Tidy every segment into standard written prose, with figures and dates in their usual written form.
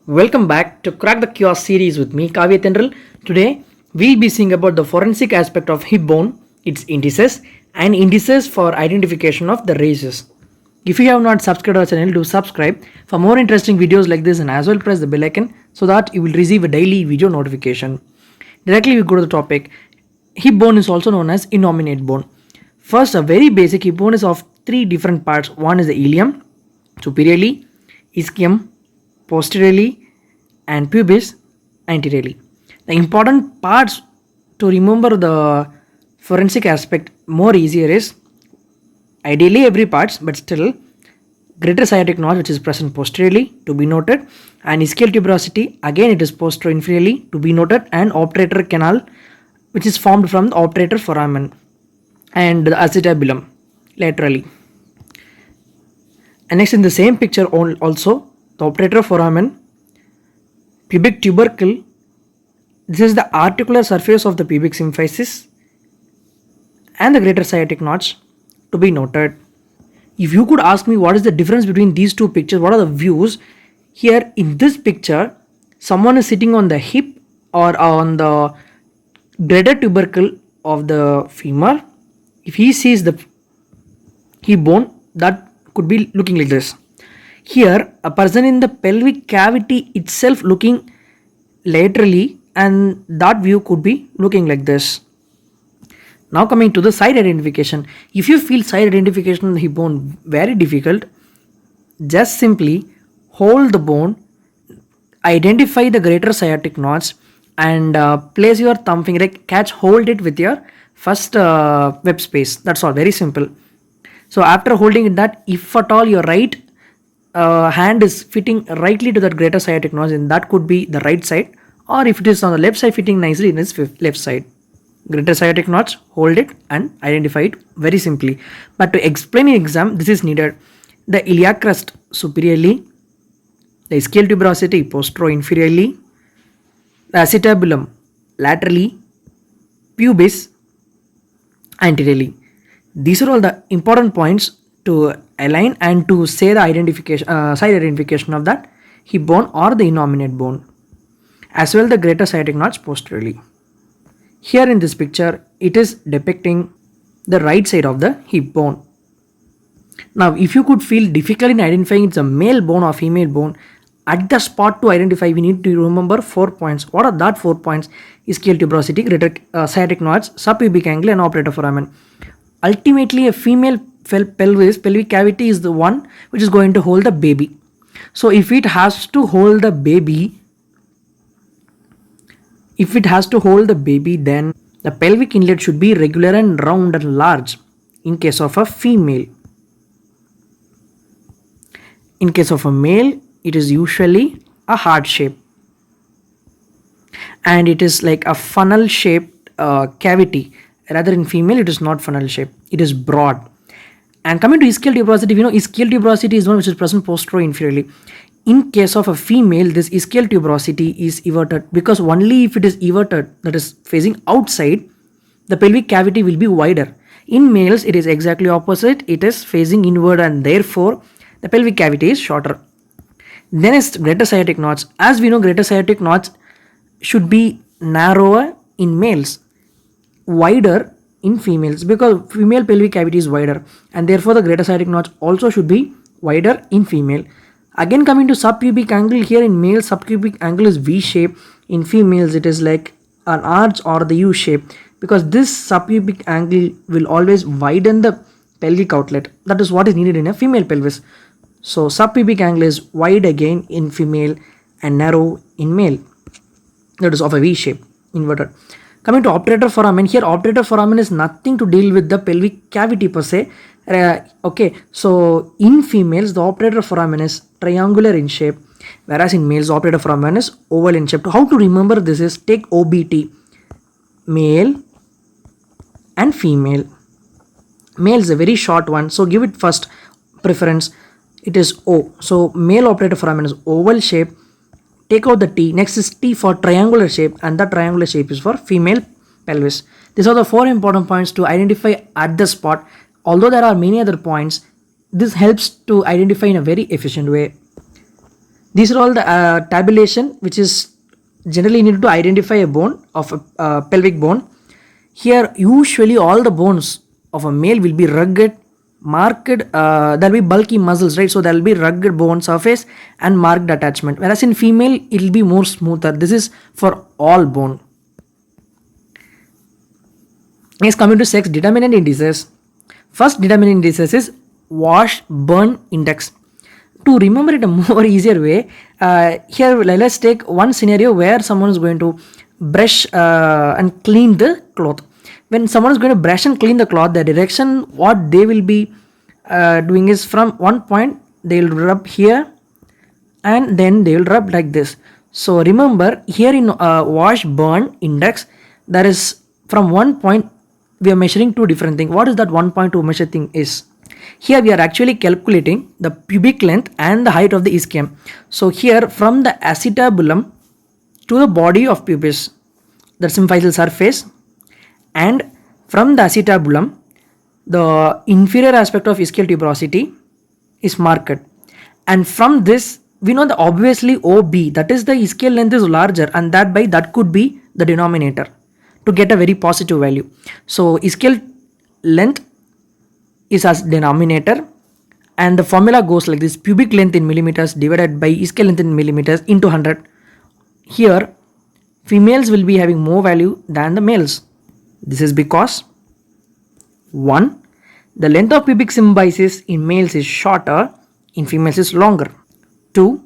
Welcome back to Crack the Chaos series with me, Kavya Tendral. Today, we'll be seeing about the forensic aspect of hip bone, its indices, and indices for identification of the races. If you have not subscribed our channel, do subscribe for more interesting videos like this and as well press the bell icon so that you will receive a daily video notification. Directly we go to the topic. Hip bone is also known as innominate bone. First, a very basic hip bone is of three different parts. One is the ilium, superiorly, ischium, posteriorly, and pubis anteriorly. The important parts to remember the forensic aspect more easier is ideally every parts, but still greater sciatic notch which is present posteriorly to be noted, and ischial tuberosity again it is posterior-inferiorly to be noted, and obturator canal which is formed from the obturator foramen and the acetabulum laterally. And next in the same picture also the obturator foramen, pubic tubercle, this is the articular surface of the pubic symphysis, and the greater sciatic notch to be noted. If you could ask me what is the difference between these two pictures, what are the views, here in this picture someone is sitting on the hip or on the greater tubercle of the femur. If he sees the hip bone, that could be looking like this. Here a person in the pelvic cavity itself looking laterally, and that view could be looking like this. Now coming to the side identification. If you feel side identification of the hip bone very difficult, just simply hold the bone, identify the greater sciatic notch, and place your thumb finger, hold it with your first web space. That's all, very simple. So after holding that, if at all your right hand is fitting rightly to that greater sciatic notch, then that could be the right side, or if it is on the left side fitting nicely in its left side. Greater sciatic notch, hold it and identify it very simply. But to explain in exam, this is needed. The iliac crest superiorly, the ischial tuberosity postero-inferiorly, the acetabulum laterally, pubis anteriorly. These are all the important points to align and to say the identification, side identification of that hip bone or the innominate bone, as well the greater sciatic notch posteriorly. Here in this picture, it is depicting the right side of the hip bone. Now, if you could feel difficult in identifying it's a male bone or female bone, at the spot to identify, we need to remember 4 points. What are that 4 points? Ischial tuberosity, greater sciatic notch, subpubic angle, and obturator foramen. Ultimately, a female pelvic cavity is the one which is going to hold the baby. So, if it has to hold the baby, then the pelvic inlet should be regular and round and large in case of a female. In case of a male, it is usually a heart shape, and it is like a funnel shaped cavity. Rather in female, it is not funnel shape, it is broad. And coming to ischial tuberosity, we know ischial tuberosity is one which is present posterior-inferiorly. In case of a female, this ischial tuberosity is everted, because only if it is everted, that is facing outside, the pelvic cavity will be wider. In males, it is exactly opposite, it is facing inward, and therefore the pelvic cavity is shorter. Then is greater sciatic notch. As we know, greater sciatic notch should be narrower in males, wider in females, because female pelvic cavity is wider, and therefore the greater sciatic notch also should be wider in female. Again, coming to subpubic angle, here in male subpubic angle is V shape, in females it is like an arch or the U shape, because this subpubic angle will always widen the pelvic outlet. That is what is needed in a female pelvis. So subpubic angle is wide again in female and narrow in male. That is of a V shape, inverted. Coming to obturator foramen, here obturator foramen is nothing to deal with the pelvic cavity per se. Okay, so in females the obturator foramen is triangular in shape, whereas in males the obturator foramen is oval in shape. How to remember this is, take OBT, male and female. Male is a very short one, so give it first preference. It is O. So male obturator foramen is oval shape. Take out the T. Next is T for triangular shape, and that triangular shape is for female pelvis. These are the 4 important points to identify at the spot. Although there are many other points, this helps to identify in a very efficient way. These are all the tabulation which is generally needed to identify a bone of a pelvic bone. Here usually all the bones of a male will be rugged, marked, there will be bulky muscles, right? So there will be rugged bone surface and marked attachment, whereas in female it will be more smoother. This is for all bone. Next, coming to sex determinant indices. First determinant indices is Washburn index. To remember it a more easier way, here let's take one scenario where someone is going to brush and clean the cloth. When someone is going to brush and clean the cloth, the direction what they will be doing is from one point they will rub here and then they will rub like this. So remember here in Washburn index, there is from one point we are measuring two different things. What is that 1.2 measure thing is? Here we are actually calculating the pubic length and the height of the ischium. So here from the acetabulum to the body of pubis, the symphyseal surface, and from the acetabulum, the inferior aspect of ischial tuberosity is marked. And from this, we know that obviously OB, that is the ischial length is larger, and that could be the denominator to get a very positive value. So ischial length is as denominator, and the formula goes like this: pubic length in millimeters divided by ischial length in millimeters into 100. Here females will be having more value than the males. This is because 1. The length of pubic symphysis in males is shorter, in females is longer. 2.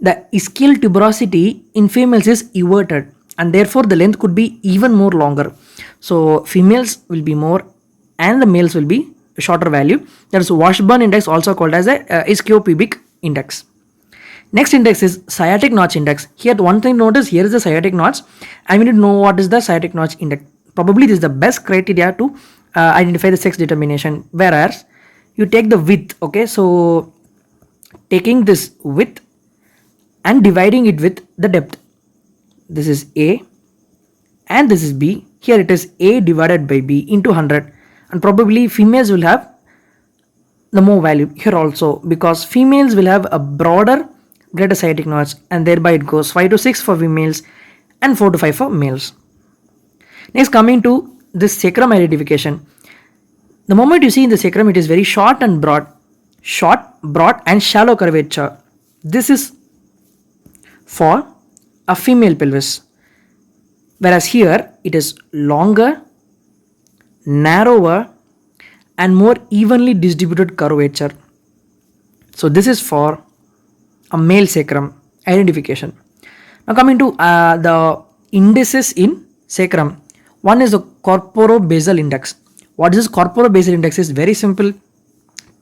The ischial tuberosity in females is everted, and therefore the length could be even more longer. So females will be more and the males will be shorter value. That is Washburn index, also called as a ischiopubic index. Next index is sciatic notch index. Here one thing notice, here is the sciatic notch and we need to know what is the sciatic notch index. Probably this is the best criteria to identify the sex determination, whereas you take the width. Okay, so taking this width and dividing it with the depth. This is A and this is B. Here it is A divided by B into 100, and probably females will have the more value here also, because females will have a broader greater sciatic notch, and thereby it goes 5 to 6 for females and 4 to 5 for males. Next, coming to this sacrum identification. The moment you see in the sacrum, it is very short and broad. Short, broad and shallow curvature. This is for a female pelvis, whereas here it is longer, narrower and more evenly distributed curvature. So this is for a male sacrum identification. Now coming to the indices in sacrum. One is the corporobasal index. What is this corporobasal index? Is very simple.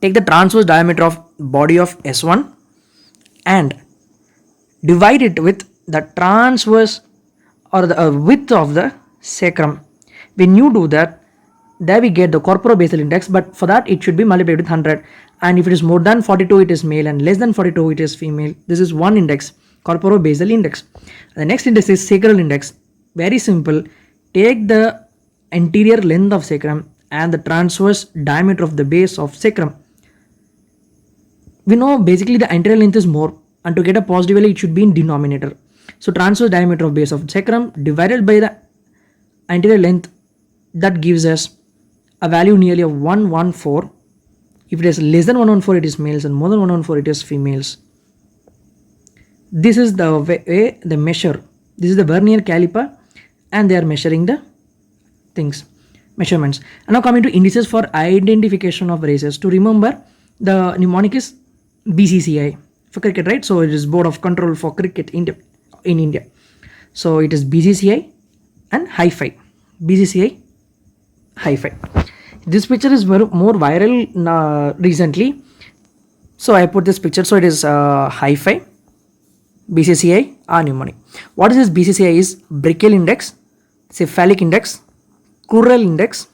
Take the transverse diameter of body of S1 and divide it with the transverse or the width of the sacrum. When you do that, there we get the corporobasal index, but for that it should be multiplied with 100, and if it is more than 42 it is male and less than 42 it is female. This is one index, corporobasal index. The next index is sacral index. Very simple. Take the anterior length of sacrum and the transverse diameter of the base of sacrum. We know basically the anterior length is more, and to get a positive value it should be in denominator. So transverse diameter of base of sacrum divided by the anterior length, that gives us a value nearly of 114. If it is less than 114 it is males and more than 114 it is females. This is the way they measure. This is the vernier caliper and they are measuring the things, measurements. And now coming to indices for identification of races. To remember, the mnemonic is BCCI for cricket, right? So it is Board of Control for Cricket in India. So it is BCCI and Hi-Fi. BCCI, Hi-Fi. This picture is more viral recently. So I put this picture. So it is Hi-Fi, BCCI, mnemonic. What is this BCCI is? Brachial index, cephalic index, crural index,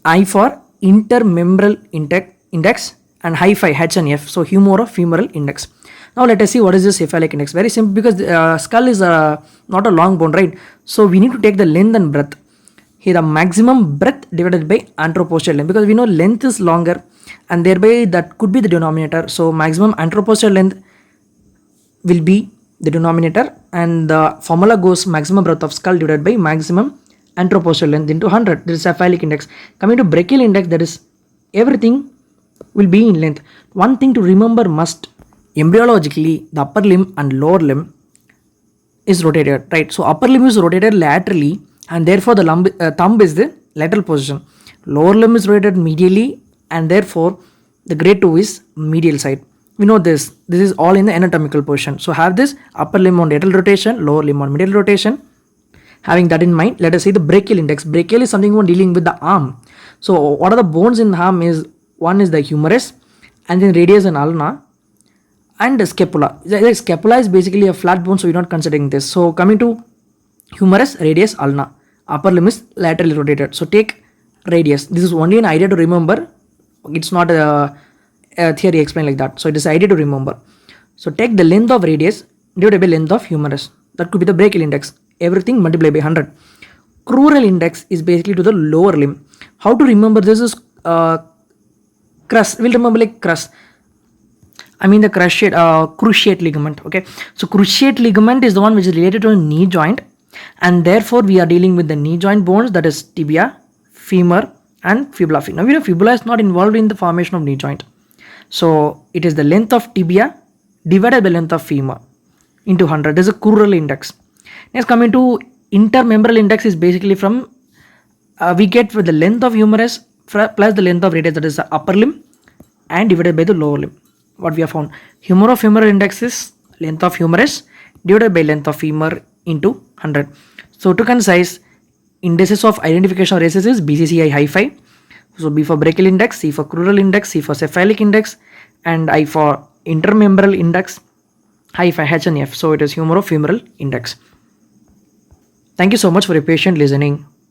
I for intermembral index, and Hi-Fi, H and F, so humerofemoral index. Now let us see what is the cephalic index. Very simple, because skull is not a long bone, right? So we need to take the length and breadth. Here the maximum breadth divided by anteroposterior length, because we know length is longer and thereby that could be the denominator. So maximum anteroposterior length will be the denominator, and the formula goes maximum breadth of skull divided by maximum anteroposterior length into 100. This is cephalic index. Coming to brachial index, that is everything will be in length. One thing to remember must, embryologically the upper limb and lower limb is rotated, right? So upper limb is rotated laterally, and therefore the thumb is the lateral position. Lower limb is rotated medially, and therefore the grade 2 is medial side. We know this is all in the anatomical position. So have this upper limb on lateral rotation, lower limb on medial rotation. Having that in mind, let us see the brachial index. Brachial is something when dealing with the arm. So what are the bones in the arm? Is one is the humerus, and then radius and ulna, and the scapula. The scapula is basically a flat bone, so we're not considering this. So coming to humerus, radius, ulna. Upper limb is laterally rotated. So take radius. This is only an idea to remember. It's not a theory explained like that. So it is idea to remember. So take the length of radius divided by length of humerus. That could be the brachial index. Everything multiplied by 100. Crural index is basically to the lower limb. How to remember this is crus. We'll remember like crus. I mean the cruciate ligament. Okay. So cruciate ligament is the one which is related to a knee joint, and therefore we are dealing with the knee joint bones, that is tibia, femur, and fibula. Now we know fibula is not involved in the formation of knee joint. So it is the length of tibia divided by length of femur into 100. This is a crural index. Next, coming to intermembral index is basically from we get with the length of humerus plus the length of radius, that is the upper limb, and divided by the lower limb. What we have found, humerofemoral index is length of humerus divided by length of femur into 100. So to concise, indices of identification of races is BCCI Hi5. So B for brachial index, C for crural index, C for cephalic index, and I for intermembral index, I for H and F. So it is humerofemoral index. Thank you so much for your patient listening.